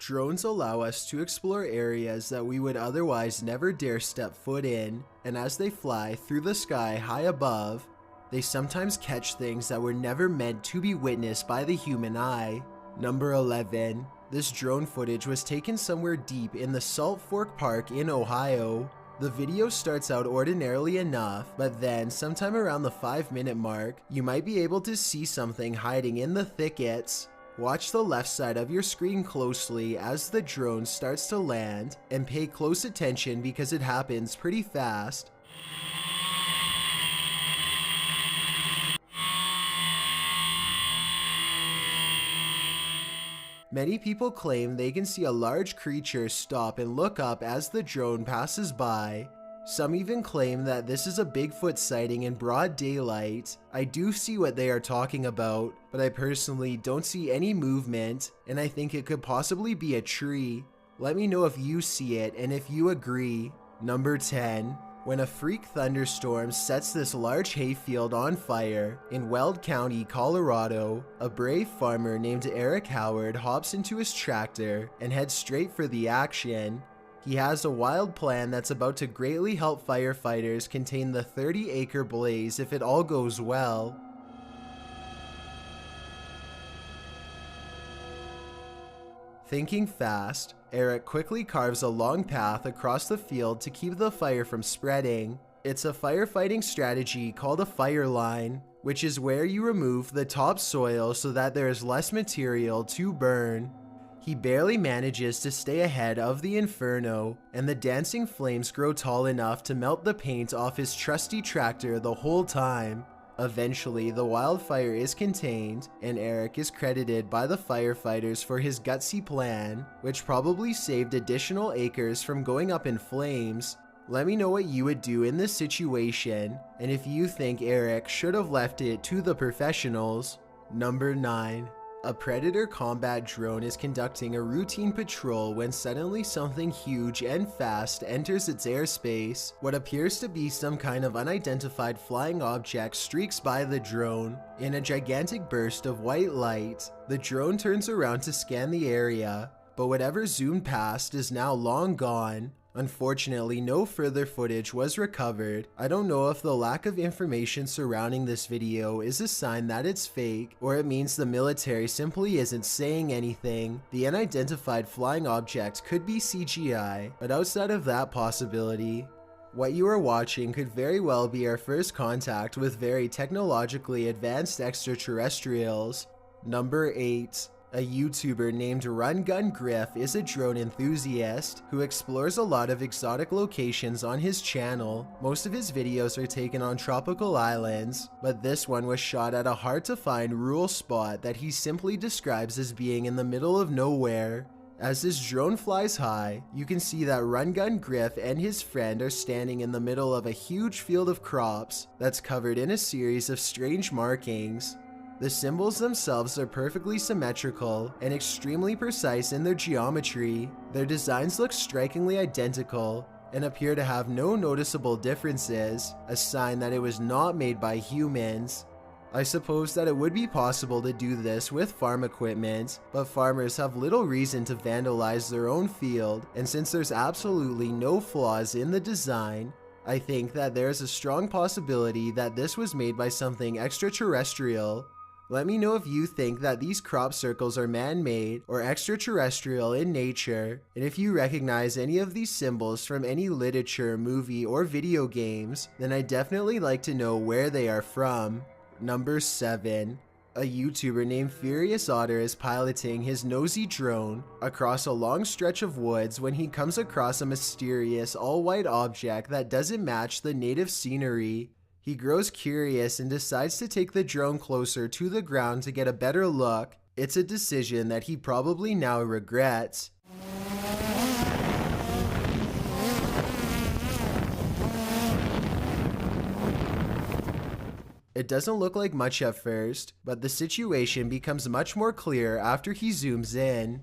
Drones allow us to explore areas that we would otherwise never dare step foot in, and as they fly through the sky high above, they sometimes catch things that were never meant to be witnessed by the human eye. Number 11. This drone footage was taken somewhere deep in the Salt Fork Park in Ohio. The video starts out ordinarily enough, but then sometime around the 5-minute mark, you might be able to see something hiding in the thickets. Watch the left side of your screen closely as the drone starts to land, and pay close attention because it happens pretty fast. Many people claim they can see a large creature stop and look up as the drone passes by. Some even claim that this is a Bigfoot sighting in broad daylight. I do see what they are talking about, but I personally don't see any movement, and I think it could possibly be a tree. Let me know if you see it and if you agree. Number 10. When a freak thunderstorm sets this large hayfield on fire in Weld County, Colorado, a brave farmer named Eric Howard hops into his tractor and heads straight for the action. He has a wild plan that's about to greatly help firefighters contain the 30-acre blaze if it all goes well. Thinking fast, Eric quickly carves a long path across the field to keep the fire from spreading. It's a firefighting strategy called a fire line, which is where you remove the topsoil so that there is less material to burn. He barely manages to stay ahead of the inferno, and the dancing flames grow tall enough to melt the paint off his trusty tractor the whole time. Eventually, the wildfire is contained, and Eric is credited by the firefighters for his gutsy plan, which probably saved additional acres from going up in flames. Let me know what you would do in this situation, and if you think Eric should have left it to the professionals. Number 9. A Predator combat drone is conducting a routine patrol when suddenly something huge and fast enters its airspace. What appears to be some kind of unidentified flying object streaks by the drone. In a gigantic burst of white light, the drone turns around to scan the area, but whatever zoomed past is now long gone. Unfortunately, no further footage was recovered. I don't know if the lack of information surrounding this video is a sign that it's fake, or it means the military simply isn't saying anything. The unidentified flying object could be CGI, but outside of that possibility, what you are watching could very well be our first contact with very technologically advanced extraterrestrials. Number 8. A YouTuber named Run Gun Griff is a drone enthusiast who explores a lot of exotic locations on his channel. Most of his videos are taken on tropical islands, but this one was shot at a hard-to-find rural spot that he simply describes as being in the middle of nowhere. As this drone flies high, you can see that Run Gun Griff and his friend are standing in the middle of a huge field of crops that's covered in a series of strange markings. The symbols themselves are perfectly symmetrical and extremely precise in their geometry. Their designs look strikingly identical and appear to have no noticeable differences, a sign that it was not made by humans. I suppose that it would be possible to do this with farm equipment, but farmers have little reason to vandalize their own field, and since there's absolutely no flaws in the design, I think that there's a strong possibility that this was made by something extraterrestrial. Let me know if you think that these crop circles are man-made or extraterrestrial in nature, and if you recognize any of these symbols from any literature, movie, or video games, then I'd definitely like to know where they are from. Number 7. A YouTuber named Furious Otter is piloting his nosy drone across a long stretch of woods when he comes across a mysterious all-white object that doesn't match the native scenery. He grows curious and decides to take the drone closer to the ground to get a better look. It's a decision that he probably now regrets. It doesn't look like much at first, but the situation becomes much more clear after he zooms in.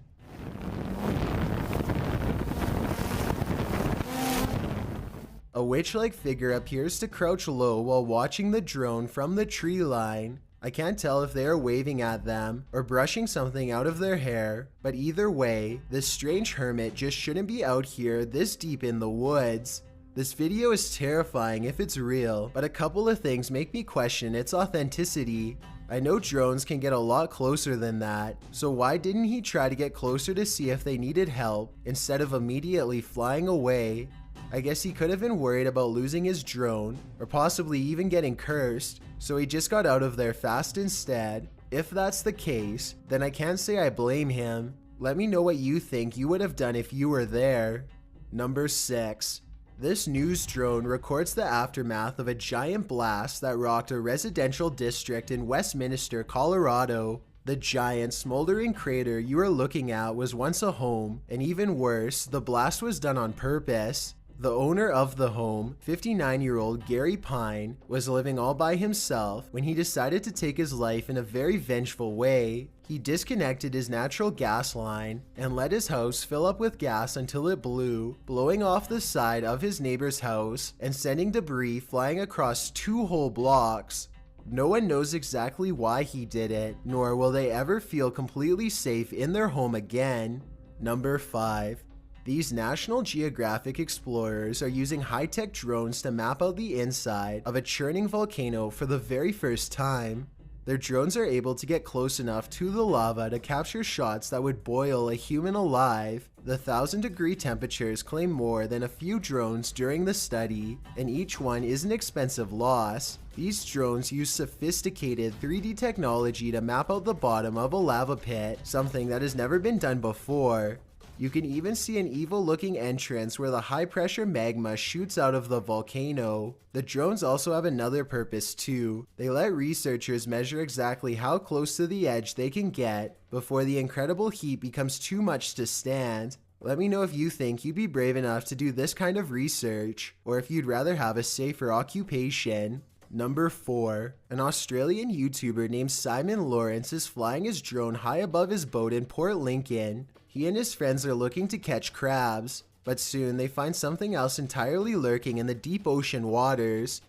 A witch-like figure appears to crouch low while watching the drone from the tree line. I can't tell if they are waving at them or brushing something out of their hair, but either way, this strange hermit just shouldn't be out here this deep in the woods. This video is terrifying if it's real, but a couple of things make me question its authenticity. I know drones can get a lot closer than that, so why didn't he try to get closer to see if they needed help instead of immediately flying away? I guess he could have been worried about losing his drone, or possibly even getting cursed, so he just got out of there fast instead. If that's the case, then I can't say I blame him. Let me know what you think you would have done if you were there. Number 6. This news drone records the aftermath of a giant blast that rocked a residential district in Westminster, Colorado. The giant smoldering crater you are looking at was once a home, and even worse, the blast was done on purpose. The owner of the home, 59-year-old Gary Pine, was living all by himself when he decided to take his life in a very vengeful way. He disconnected his natural gas line and let his house fill up with gas until it blew, blowing off the side of his neighbor's house and sending debris flying across 2 whole blocks. No one knows exactly why he did it, nor will they ever feel completely safe in their home again. Number 5. These National Geographic explorers are using high-tech drones to map out the inside of a churning volcano for the very first time. Their drones are able to get close enough to the lava to capture shots that would boil a human alive. The 1,000-degree temperatures claim more than a few drones during the study, and each one is an expensive loss. These drones use sophisticated 3D technology to map out the bottom of a lava pit, something that has never been done before. You can even see an evil-looking entrance where the high-pressure magma shoots out of the volcano. The drones also have another purpose too. They let researchers measure exactly how close to the edge they can get before the incredible heat becomes too much to stand. Let me know if you think you'd be brave enough to do this kind of research, or if you'd rather have a safer occupation. Number 4. An Australian YouTuber named Simon Lawrence is flying his drone high above his boat in Port Lincoln. He and his friends are looking to catch crabs, but soon they find something else entirely lurking in the deep ocean waters.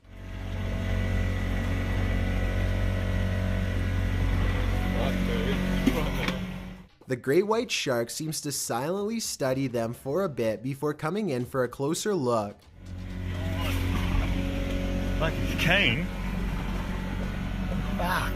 The great white shark seems to silently study them for a bit before coming in for a closer look. Like he's keen. Fuck.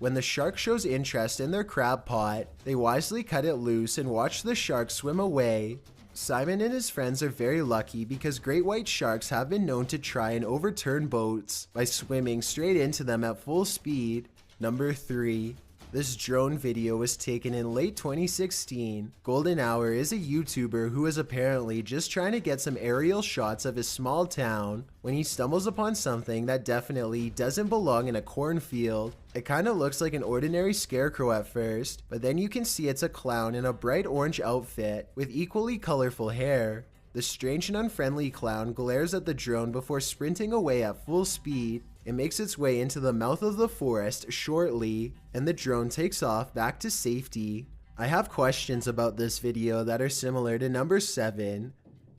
When the shark shows interest in their crab pot, they wisely cut it loose and watch the shark swim away. Simon and his friends are very lucky because great white sharks have been known to try and overturn boats by swimming straight into them at full speed. Number 3. This drone video was taken in late 2016. Golden Hour is a YouTuber who is apparently just trying to get some aerial shots of his small town when he stumbles upon something that definitely doesn't belong in a cornfield. It kinda looks like an ordinary scarecrow at first, but then you can see it's a clown in a bright orange outfit with equally colorful hair. The strange and unfriendly clown glares at the drone before sprinting away at full speed. It makes its way into the mouth of the forest shortly, and the drone takes off back to safety. I have questions about this video that are similar to number 7.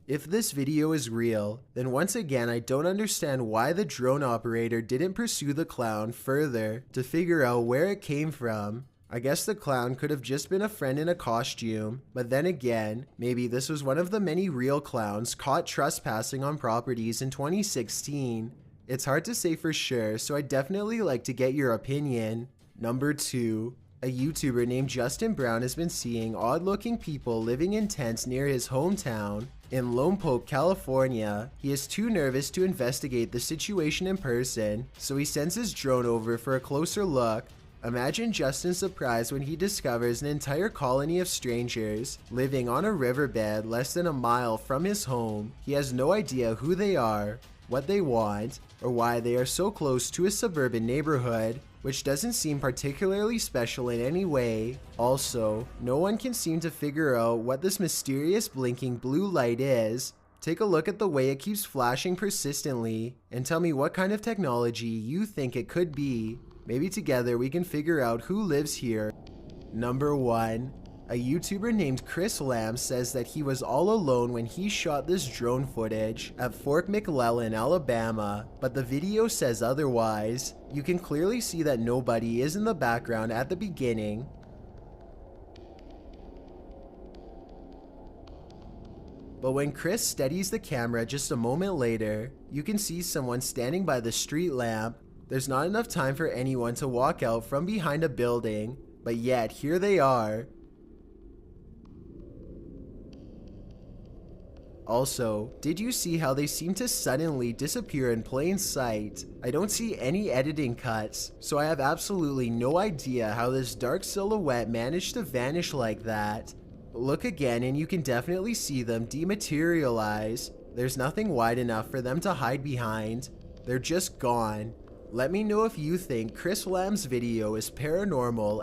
If this video is real, then once again I don't understand why the drone operator didn't pursue the clown further to figure out where it came from. I guess the clown could have just been a friend in a costume, but then again, maybe this was one of the many real clowns caught trespassing on properties in 2016. It's hard to say for sure, so I'd definitely like to get your opinion. Number 2. A YouTuber named Justin Brown has been seeing odd-looking people living in tents near his hometown. In Lompoc, California, he is too nervous to investigate the situation in person, so he sends his drone over for a closer look. Imagine Justin's surprise when he discovers an entire colony of strangers living on a riverbed less than a mile from his home. He has no idea who they are, what they want, or why they are so close to a suburban neighborhood, which doesn't seem particularly special in any way. Also, no one can seem to figure out what this mysterious blinking blue light is. Take a look at the way it keeps flashing persistently, and tell me what kind of technology you think it could be. Maybe together we can figure out who lives here. Number 1. A YouTuber named Chris Lamb says that he was all alone when he shot this drone footage at Fort McClellan, Alabama, but the video says otherwise. You can clearly see that nobody is in the background at the beginning. But when Chris steadies the camera just a moment later, you can see someone standing by the street lamp. There's not enough time for anyone to walk out from behind a building, but yet here they are. Also, did you see how they seem to suddenly disappear in plain sight? I don't see any editing cuts, so I have absolutely no idea how this dark silhouette managed to vanish like that. Look again and you can definitely see them dematerialize. There's nothing wide enough for them to hide behind. They're just gone. Let me know if you think Chris Lamb's video is paranormal.